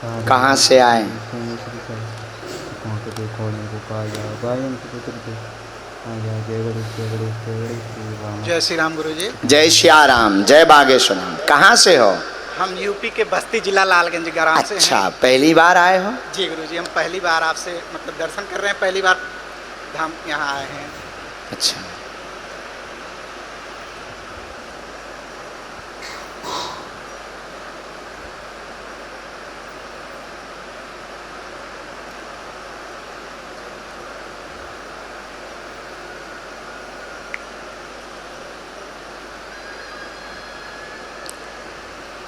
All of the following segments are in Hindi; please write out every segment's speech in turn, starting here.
कहाँ से आए? जय श्री राम गुरु जी। जय श्री राम, जय बागेश्वर धाम। कहाँ से हो? हम यूपी के बस्ती जिला लालगंज ग्राम से हैं। अच्छा, पहली बार आए हो? जी गुरु जी, हम पहली बार आपसे दर्शन कर रहे हैं, पहली बार धाम यहाँ आए हैं। अच्छा,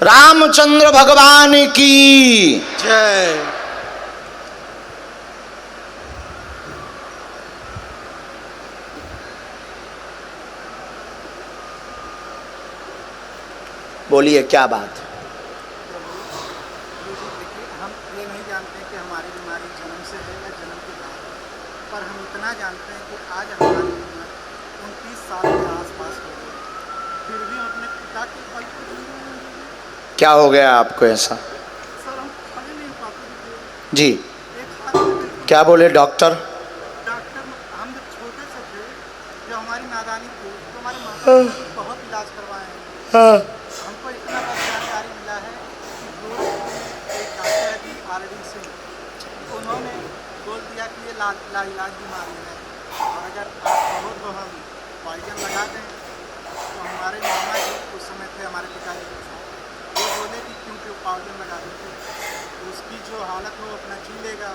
रामचंद्र भगवान की जय। बोलिए, क्या बात? देखिए, हम ये नहीं जानते कि हमारी बीमारी जन्म से है या जन्म के बाद, पर हम इतना जानते हैं कि आज हमारी उम्र 29 साल के आसपास हो गई, फिर भी हम अपने पिता के बल पर जी रहे हैं। क्या हो गया आपको ऐसा? सर, हम खड़े नहीं पाते थे। जी, एक हाथ में क्या बोले डॉक्टर? डॉक्टर, हम जब छोटे से थे, जब हमारी नादानी थी, तो हमारे माता पिता ने बहुत इलाज करवाए हैं। हमको इतना बस जानकारी मिला है कि गोरखपुर में एक डॉक्टर है जी आर.डी. सिंह, उन्होंने बोल दिया कि ये लाइलाज बीमारी है, और अगर आप कहो तो हम पॉइजन लगा दें। तो हमारे मामा जी उस समय थे, हमारे पिताजी के साथ, वो बोले कि क्योंकि वो पॉइजन लगा देते, उसकी जो हालत हो अपना जी लेगा।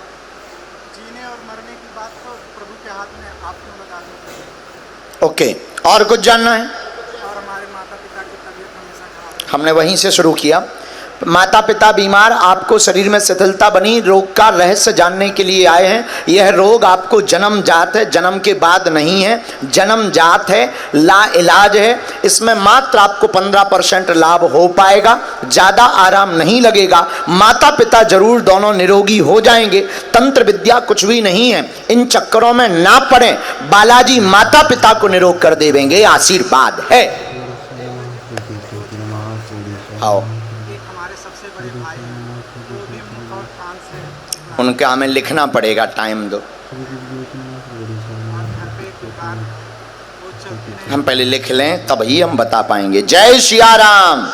जीने और मरने की बात तो प्रभु के हाथ में, आप क्यों लगा देते। ओके, और कुछ जानना है? और हमारे माता पिता की तबीयत हमेशा खराब है। हमने वहीं से शुरू किया। माता पिता बीमार, आपको शरीर में शिथिलता बनी, रोग का रहस्य जानने के लिए आए हैं। यह रोग आपको जन्मजात है, जन्म के बाद नहीं है, जन्मजात है, ला इलाज है। इसमें मात्र आपको 15% लाभ हो पाएगा, ज़्यादा आराम नहीं लगेगा। माता पिता जरूर दोनों निरोगी हो जाएंगे। तंत्र विद्या कुछ भी नहीं है, इन चक्करों में ना पड़े। बालाजी माता पिता को निरोग कर देंगे, आशीर्वाद है। आओ, सबसे बड़े भाई हैं, वो भी मुख और कान से उनका हमें लिखना पड़ेगा, टाइम दो। और घर पे एक दुकान वो चलती नहीं। हम पहले लिख लें तभी हम बता पाएंगे। जय सिया राम।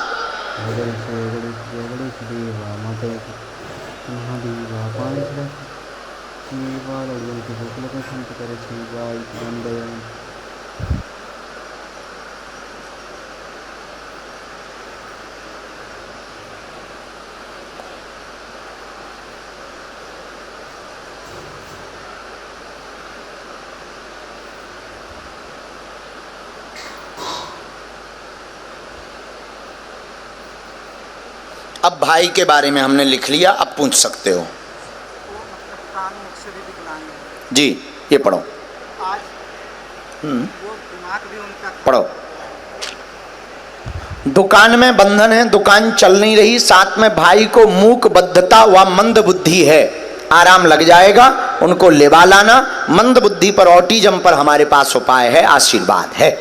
अब भाई के बारे में हमने लिख लिया, अब पूछ सकते हो। वो कान मुख से भी विकलांग है जी, ये पढ़ो। आज। वो दिमाग भी उनका पढ़ो। दुकान में बंधन है, दुकान चल नहीं रही, साथ में भाई को मूक बद्धता व मंद बुद्धि है। आराम लग जाएगा, उनको लेवा लाना। मंद बुद्धि पर, ऑटिज्म पर हमारे पास उपाय है, आशीर्वाद है।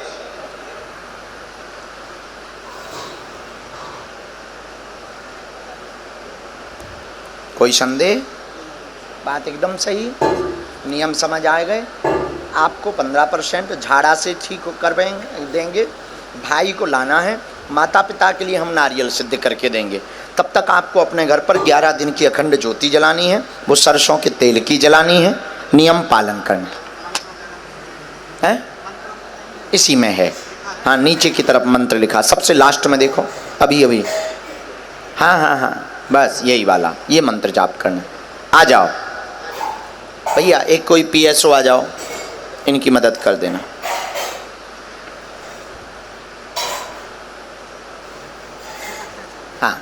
कोई संदेह? बात एकदम सही, नियम समझ आ गए। आपको 15% झाड़ा से ठीक कर देंगे। भाई को लाना है, माता पिता के लिए हम नारियल सिद्ध करके देंगे। तब तक आपको अपने घर पर 11 दिन की अखंड ज्योति जलानी है, वो सरसों के तेल की जलानी है। नियम पालन करना है, इसी में है। हाँ, नीचे की तरफ मंत्र लिखा, सबसे लास्ट में देखो, अभी अभी। हाँ हाँ हाँ, बस यही वाला, ये मंत्र जाप करना। आ जाओ भैया, एक कोई पीएसओ आ जाओ, इनकी मदद कर देना। हाँ,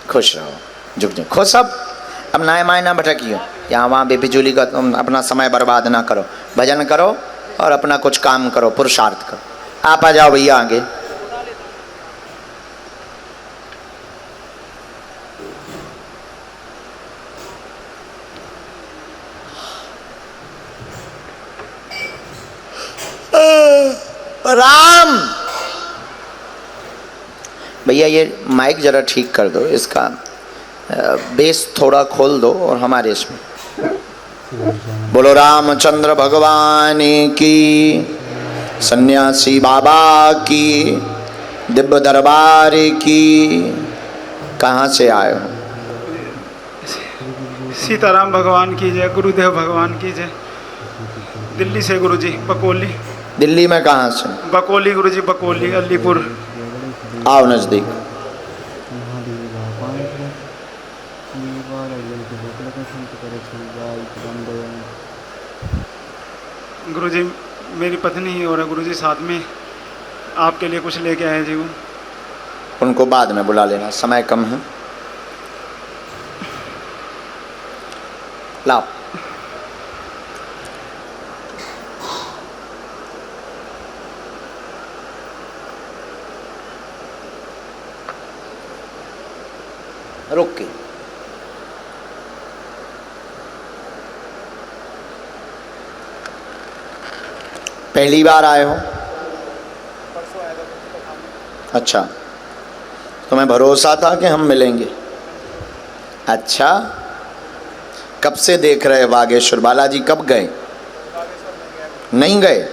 खुश रहो, झुक झुक खुश। अब नाय माय ना भटकियो, यहाँ वहाँ बेफिजूली का तुम अपना समय बर्बाद ना करो। भजन करो और अपना कुछ काम करो, पुरुषार्थ करो। आप आ जाओ भैया आगे। राम भैया, ये माइक जरा ठीक कर दो इसका, बेस थोड़ा खोल दो और हमारे इसमें बोलो रामचंद्र भगवान की, सन्यासी बाबा की, दिव्य दरबार की। कहाँ से आए हो? सीताराम भगवान की जय, गुरुदेव भगवान की जय। दिल्ली से गुरुजी, बकोली। दिल्ली में कहाँ से? बकोली गुरुजी, बकोली, अलीपुर। आओ नजदीक। गुरुजी मेरी पत्नी और गुरुजी साथ में आपके लिए कुछ लेके आए जी। वो उनको बाद में बुला लेना, समय कम है। लाओ। रुक के। पहली बार आए हो? अच्छा, तुम्हें भरोसा था कि हम मिलेंगे? अच्छा, कब से देख रहे बागेश्वर? बालाजी कब गए? नहीं गए?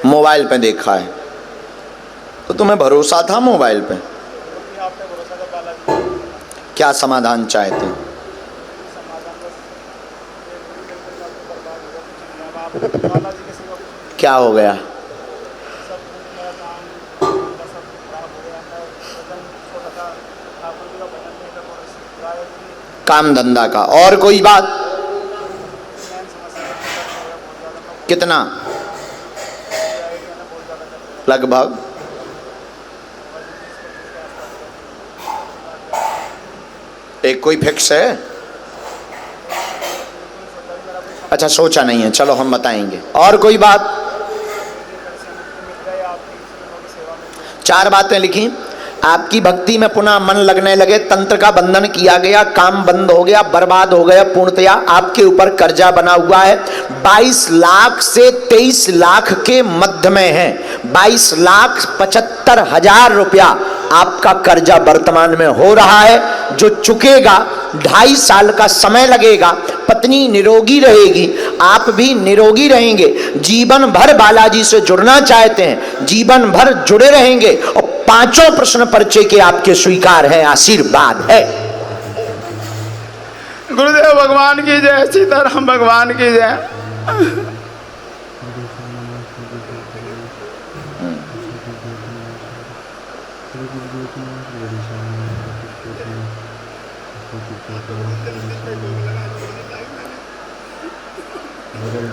मोबाइल पे देखा है तो तुम्हें भरोसा था मोबाइल पे? क्या समाधान चाहते हैं? क्या हो गया? काम धंधा का और कोई बात? कितना लगभग? एक कोई फिक्स है? अच्छा, सोचा नहीं है, चलो हम बताएंगे। और कोई बात? 4 बातें लिखी। आपकी भक्ति में पुनः मन लगने लगे, तंत्र का बंधन किया गया, काम बंद हो गया, बर्बाद हो गया पूर्णतया। आपके ऊपर कर्जा बना हुआ है, 22 लाख से 23 लाख के मध्य में है। 22,75,000 रुपया आपका कर्जा वर्तमान में हो रहा है, जो चुकेगा 2.5 साल का समय लगेगा। पत्नी निरोगी रहेगी, आप भी निरोगी रहेंगे। जीवन भर बालाजी से जुड़ना चाहते हैं, जीवन भर जुड़े रहेंगे। और 5 प्रश्न पर्चे के आपके स्वीकार है, आशीर्वाद है। गुरुदेव भगवान की जय, सीताराम भगवान की जय।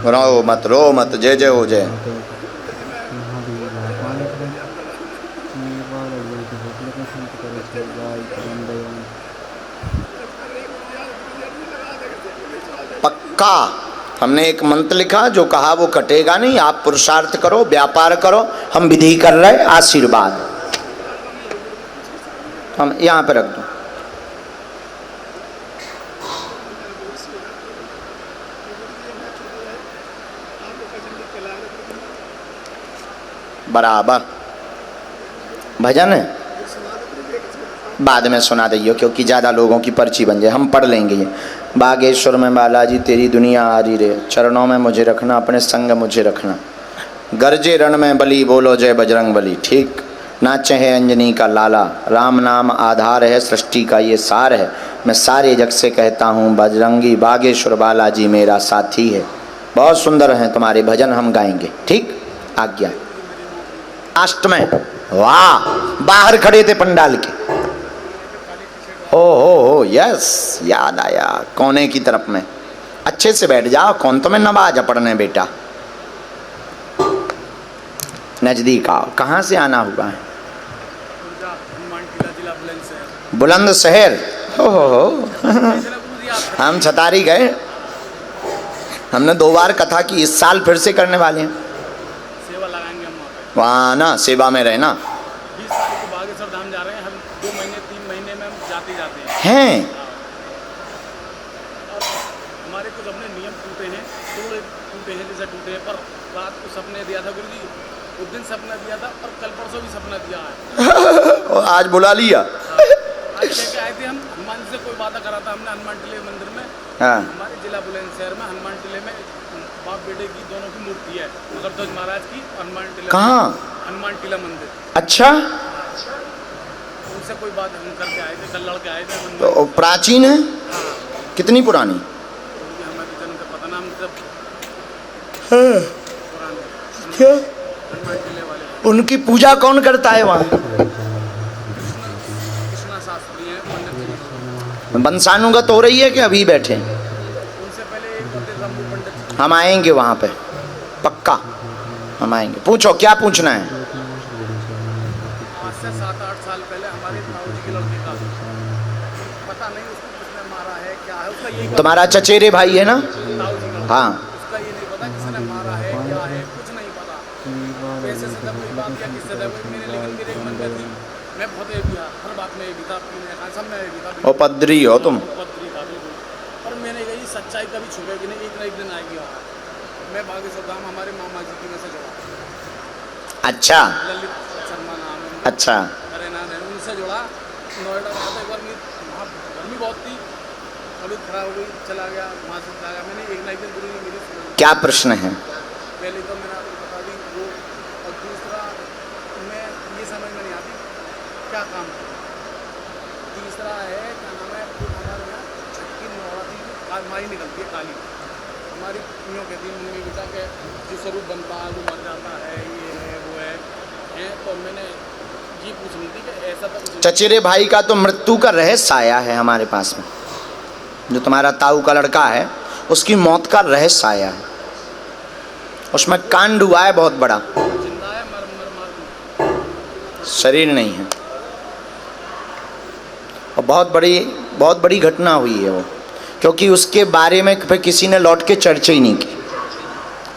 रो मत, रो मत, जय जय हो जय। पक्का हमने एक मंत्र लिखा, जो कहा वो कटेगा नहीं। आप पुरुषार्थ करो, व्यापार करो, हम विधि कर रहे। आशीर्वाद हम यहाँ पे रख दो। बराबर भजन है, बाद में सुना दियो, क्योंकि ज़्यादा लोगों की पर्ची बन जाए। हम पढ़ लेंगे ये। बागेश्वर में बालाजी तेरी दुनिया आ रही रे, चरणों में मुझे रखना, अपने संग मुझे रखना। गरजे रण में बली, बोलो जय बजरंग बली। ठीक, नाचे है अंजनी का लाला, राम नाम आधार है, सृष्टि का ये सार है। मैं सारे जग से कहता हूँ, बजरंगी बागेश्वर बालाजी मेरा साथी है। बहुत सुंदर हैं तुम्हारे भजन, हम गाएंगे। ठीक, आज्ञा। लास्ट में, वाह, बाहर खड़े थे पंडाल के। हो यस, याद आया, कोने की तरफ में। अच्छे से बैठ जाओ, कौन तुम्हें नवाज पढ़ने बेटा। नजदीक आओ। कहाँ से आना हुआ है? बुलंदशहर। हो हम छतारी गए, हमने 2 बार कथा की, इस साल फिर से करने वाले हैं। सेवा लगाएंगे हम वहाँ ना, सेवा में रहना। 20 तारीख को बागेश्वर धाम जा रहे हैं हम। 2 महीने 3 महीने में हम जाते हैं। और हमारे कुछ अपने नियम टूटे हैं, थोड़े टूटे हैं, जैसे टूटे हैं। पर रात को सपने दिया था गुरु जी, उस दिन सपना दिया था और कल परसों भी सपना दिया है। और आज बुला लिया। आज कह के आए थे हम हनुमान जी से कोई वादा करा था हमने हनुमान टीले मंदिर में। हाँ हमारे जिला बुलंदशहर में हनुमान टीले में बाप बेटे की दोनों की मूर्ति है, मगरध्वज महाराज की और हनुमान टीला। कहाँ? हनुमान टीला मंदिर। अच्छा, उनसे कोई बात हम करके आए थे, कल लड़के आए थे। तो प्राचीन है, कितनी पुरानी? हमारे जन्म का पता नाम सब पुराने क्या हनुमान टीले वाले उनकी पूजा कौन करता है वहाँ? कृष्णा शास्त्री हैं पंडित जी। वंशानुगत हो रही है कि अभी बैठे? उनसे पहले एक होते रंबू पंडित जी। हम आएंगे वहाँ पे, पक्का हम आएंगे। पूछो, क्या पूछना है? आज से 7-8 साल पहले हमारे ताऊ जी के लड़के का पता नहीं उसको किसने मारा है, क्या है उसका यही तुम्हारा चचेरे भाई है ना? ताऊ जी का। हाँ। उसका ये नहीं पता किसने मारा है, क्या है, कुछ नहीं पता। पैसे से जब कोई बात किया किससे था मैंने, लेकिन मेरे एक मन में थी, मैं बहुत ये भी था, हर बात में ये भी था, पीने का सब में ये भी था। उपद्री हो तुम। उपद्री था बिल्कुल। पर मैंने कही सच्चाई कभी छुपेगी नहीं, एक ना एक दिन आएगी वहाँ। मैं बागेश्वर धाम हमारे मामा जी की वजह से जुड़ा, अच्छा ललित शर्मा नाम है उनका। अच्छा। अरे ना नहीं, उनसे जुड़ा। नोएडा गया था एक बार, वहाँ गर्मी बहुत थी, तबीयत खराब हो गई, चला गया वहाँ से आ गया। मैंने एक ना एक दिन गुरु ने मेरी सुनी। क्या प्रश्न है? पहले तो मैंने आपको बता दी वो, और दूसरा मैं ये समझ में नहीं आती क्या काम है। तीसरा है क्या नाम है, हमारे यहाँ छठ की नवरात्रि माई निकलती है काली, हमारी यूँ कहती है मम्मी बेटा के जो स्वरूप बनता है वो मर जाता है, ये है वो है। तो मैंने ये पूछनी थी कि ऐसा तो कुछ चचेरे भाई का तो मृत्यु का रहस्य आया है हमारे पास में। जो तुम्हारा ताऊ का लड़का है उसकी मौत का रहस्य आया है, उसमें कांड हुआ है बहुत बड़ा, जिंदा है मर मर मार शरीर नहीं है। और बहुत बड़ी घटना हुई है वो, क्योंकि उसके बारे में फिर किसी ने लौट के चर्चा ही नहीं की।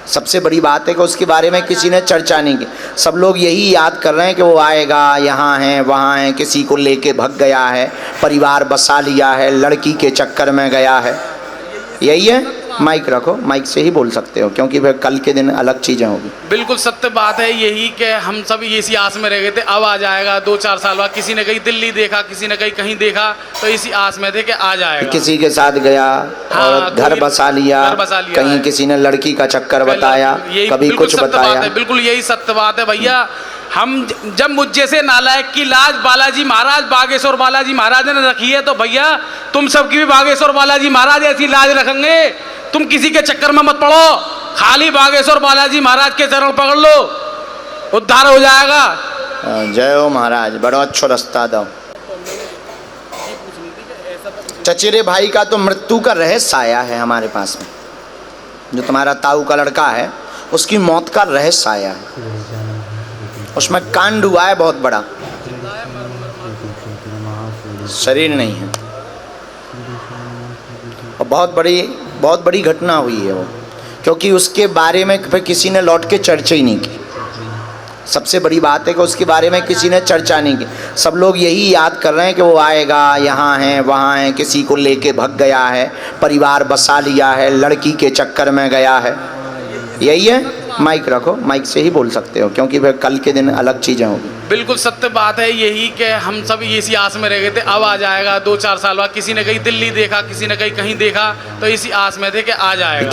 सबसे बड़ी बात है कि उसके बारे में किसी ने चर्चा नहीं की। सब लोग यही याद कर रहे हैं कि वो आएगा, यहाँ है वहाँ है, किसी को लेके भग गया है, परिवार बसा लिया है, लड़की के चक्कर में गया है। यही है। माइक रखो, माइक से ही बोल सकते हो, क्योंकि फिर कल के दिन अलग चीज़ें होगी। बिल्कुल सत्य बात है यही कि हम सब इसी आस में रह गए थे अब आ जाएगा 2-4 साल बाद। किसी ने कहीं दिल्ली देखा, किसी ने कहीं देखा, तो इसी आस में थे कि आ जाएगा। किसी के साथ गया और घर बसा लिया, कहीं किसी ने लड़की का चक्कर बताया, कभी कुछ बताया। बिल्कुल यही सत्य बात है भैया। हम जब मुझ जैसे नालायक की लाज बालाजी महाराज, बागेश्वर बालाजी महाराज ने रखी है, तो भैया तुम सबकी भी बागेश्वर बालाजी महाराज ऐसी लाज रखेंगे। तुम किसी के चक्कर में मत पड़ो, खाली बागेश्वर बालाजी महाराज के चरण पकड़ लो, उद्धार हो जाएगा। जय हो महाराज, बड़ा अच्छा रास्ता दो। चचेरे भाई का तो मृत्यु का रहस्य आया है हमारे पास में। जो तुम्हारा ताऊ का लड़का है उसकी मौत का रहस्य आया है, उसमें कांड हुआ है बहुत बड़ा, शरीर नहीं है। और बहुत बड़ी घटना हुई है वो, क्योंकि उसके बारे में फिर किसी ने लौट के चर्चा ही नहीं की। सबसे बड़ी बात है कि उसके बारे में किसी ने चर्चा नहीं की। सब लोग यही याद कर रहे हैं कि वो आएगा, यहाँ है वहाँ है, किसी को लेके भग गया है, परिवार बसा लिया है, लड़की के चक्कर में गया है। यही है। माइक रखो, माइक से ही बोल सकते हो, क्योंकि फिर कल के दिन अलग चीज़ें होगी। बिल्कुल सत्य बात है यही कि हम सब इसी आस में रह गए थे अब आ जाएगा 2-4 साल बाद। किसी ने कहीं दिल्ली देखा, किसी ने कहीं देखा, तो इसी आस में थे कि आ जाएगा।